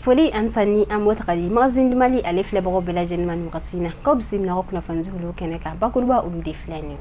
foli amsani amota kadi magazine mali ale fleboro bela jenman wakasina ko bisimna ko kuna fanzulu keneka bakurba ulu de flani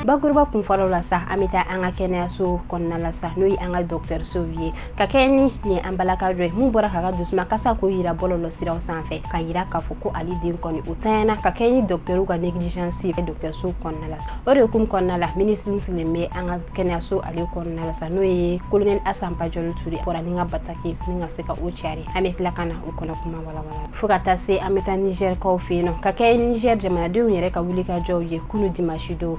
Bakurba kun falo la sa amita anga kenya so konna la sa no yi anga docteur Sovier ka kenni ni ambalaka dre mu bora ka dusma kasa ko yira bololo sira sanfe ka yira ka fuko ali din koni utana ka kenni docteur ga negligence docteur so konna la sa ore kum konna la ministre muslime anga kenya so ali konna la sa no yi colonel Asampa Jolo Turi bora ninga bataki ninga seka o chari amet la kana ukona kuma wala fukata se amita Niger ko fino ka kenni Niger jamana de unyere ka wulika joye kunu dimashido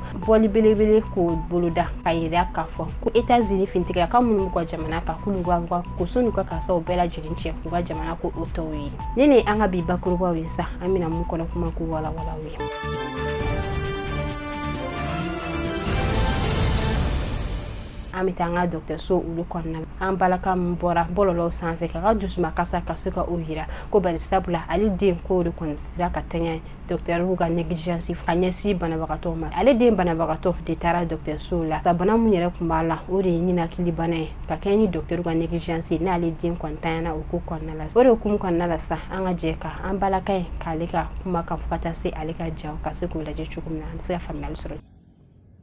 belebele ko boluda kayira kafo ko États-Unis fintiga kamun ko jamana ka kulugwa ko sonu ka kasa obela jirinche ko jamana ko otowi nene anga bi bakurwa wesa amina mu ko kuma ko wala wi amitanga docteur so ulu konna ambalaka mbora bololo sanfe ka dusma kasa kasuka ohira ko bari stabula ali den ko do konsira katanya docteur ruga negligence fanyasi bana bakato ma ali den bana bakato de tara docteur so la sabana munyere kumbala ore nyina kilibane ka kenyi docteur ruga negligence na ali den kwantana uko konna la ore kum konna la sa anga jeka ambalaka kalika kuma ka fukata se alika jaw kasuko la je chukumna amsa famel soro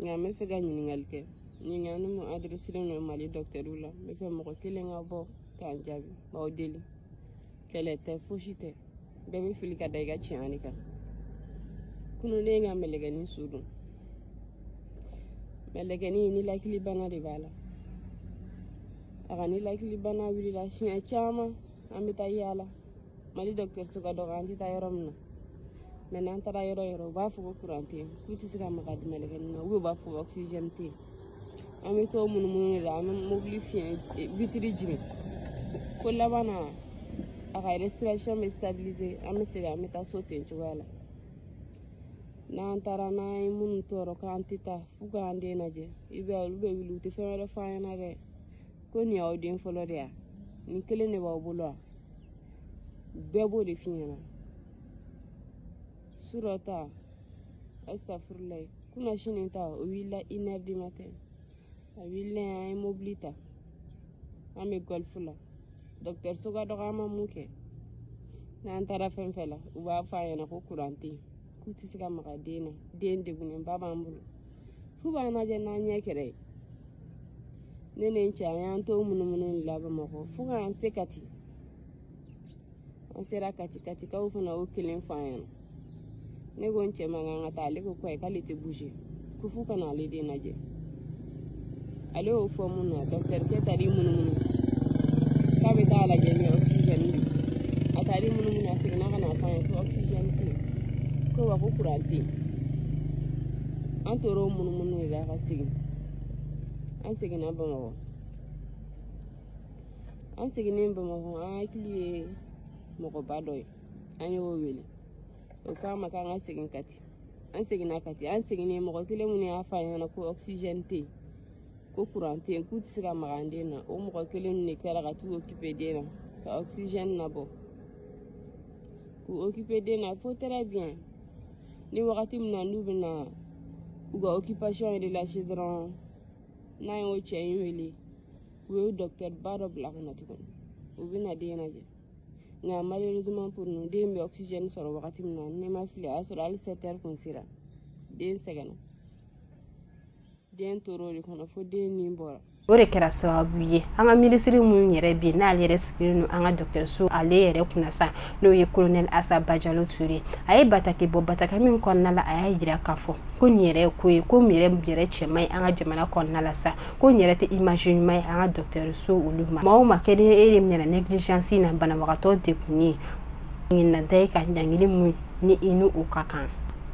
ngame fega nyiningalke Ninga no adresse no mali docteur la me fe mo kelenga bo kanjabi ba odeli kele te fushite be mi filika daiga chianika kunu lenga melegani sudu melegani ni lakili bana de bala agani lakili bana wili la chien chama amita yala mali docteur suka do ganti ta yoromna menan tara yoro ba fu ko kurante kuti sika magadi melegani no wo ba fu oxygène te amito mun la mobilifier vitri jimi fo labana aka respiration me stabiliser amesega meta sauter chuwala na antara na mun toro kantita fuga ande naje ibe lube wiluti fere fayana re ko ni awdin foloria ni kele ne ba bulo bebo de finyana surata astaghfirullah kuna shininta o willa iner di matin awille ay mobilita ame golfula docteur soga dogama muke na antara fenfela uba fayana ko kuranti kuti sika maka dena den de bunen baba mbulu fuba na je na nyekere nene ncha yanto munun laba mako fuga an sekati an sera kati ka ufuna o kilin fayana ne gonche manganga tale ko kwai kalite bouger ku fuka na le de naje ale o fo mun docteur ke tari mun ka be dala je oxygène atari mun asigna kana fa ko oxygène ti ko wa ko kuranti antoro mun la ka sigi an signa ba mo an signa ba mo a kili mo ko badoy an yo wele o ka ma ka an signa kati an signa mo ko kile mun afa yana ko oxygène ti ko kurante kuti sika magande na o mo kelen ne kala ka tu occuper dena ka oxygène na bo ku occuper dena faut très bien ni wakati mna ndubina uga occupation de la chidron na yo chen wele we docteur baro black na tukun ubina dena je nga malheureusement pour nous de mi oxygène soro wakati mna ne ma fili asura al 7 heures consira den segana den torori kono fo den ni mbora ore kera sababu ye anga ministre mun yere bi na ale rescreen anga docteur so ale yere kuna sa no ye colonel Asampa Jolo Turi ay batake bo bataka min konna la ay jira kafo ko nyere ko mire chemai anga jamana konna la sa ko nyere te imagine mai anga docteur so uluma ma kene ere mnyana negligence na bana wakato de kuni ngina dai ka nyangini mu ni inu ukakan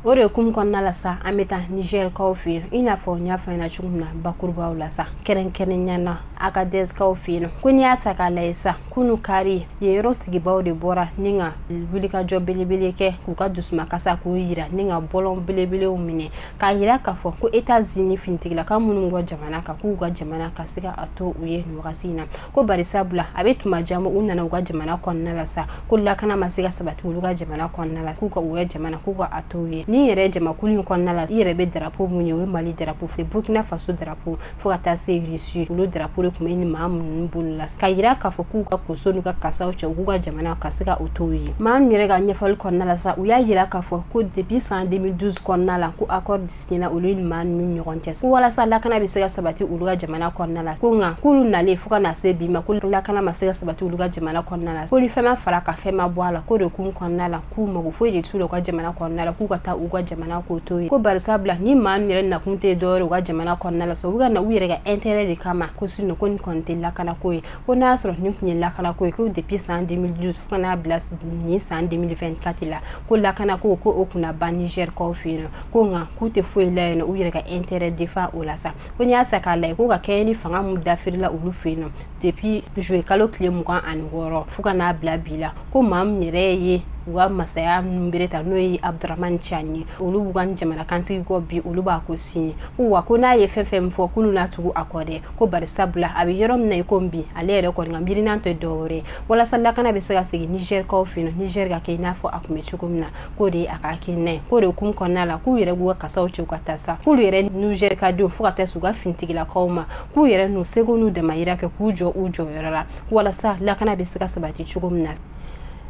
ore kum konna la sa ameta Niger ko fi ina fo nya fa na chumna bakurba la sa keren nyana akadeskaw fino kuni ya saka laisa kunu kari yero sigibaw de bora ninga wulika jobelebele ke ku ka dusuma kasa ku yira ninga bolon belebele umine ka yira ka fo ku États-Unis fintigla ka munu ngo jamana ka ku ga jamana ka siga ato uye no gasina ko barisabla abetuma jamu unana ngo jamana konna la sa kulla kana masiga sabatu luga jamana konna la ku ka uye jamana ku ga ato uye ni yere jama kulin konna la yere be drapeau munye we Mali drapeau fe Burkina Faso drapeau fo ka ta se Russie lu drapeau kuma ni mamun bulla ka yira ka fo ku ka kosonu ka kasa uche uga jamana ka siga ato uye man mire ga nyefal konna la sa uya yira ka fo ko depuis 2012 konna la ku accord disnina ulul man min nyogontes wala sa la kana be siga sabati uluga jamana konna la ko nga kulu nale fuka na se bima kulu la kana masiga sabati uluga jamana konna la ko ni fema fara ka fema bwala ko de kun konna la ku mago fo de tulo ka jamana konna la ku ka ta uga jamana ko to ko barsabla ni man mire na kunte dore uga jamana konna la so uga na uyere ga intérêt de kama ko sino kon konte la kana ko na asro ni kunye la kana ko depuis 2012 fuka na blas ni 2024 la ko la kana ko okuna ba Niger ko fino ko nga ku te fo la no uyere ga intérêt de fa olasa ko nya saka la ko ga keni fanga mu dafir la ulu fino depuis jouer kalo clé mu kan an goro fuka na bla bila ko mam ni reye wa masaya mbireta noyi Abdurrahman Chani ulu bugan jamana kanti go bi ulu ba ko sini wa ko na ye fefem fo kulu na tugu akode ko barisabla abi yorom na ikombi alere ko ngambiri nan to dore wala salla kana be saga sigi Niger ko fino Niger ga keina fo akume chugumna ko de aka kinne ko de kum konala ku yere go kasaw chu katasa ku yere Niger ka do fo kata suga fintigila koma ku yere no segonu de mayira ke kujo ujo yorala wala sa la kana be saga sabati chugumna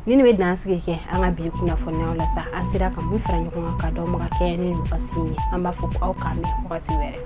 nini we dance ke anga bi kuna fonna wala sa ansira kam mi fara nyoko ka do mo ka ke ni basini amba fo au kame ko asiwere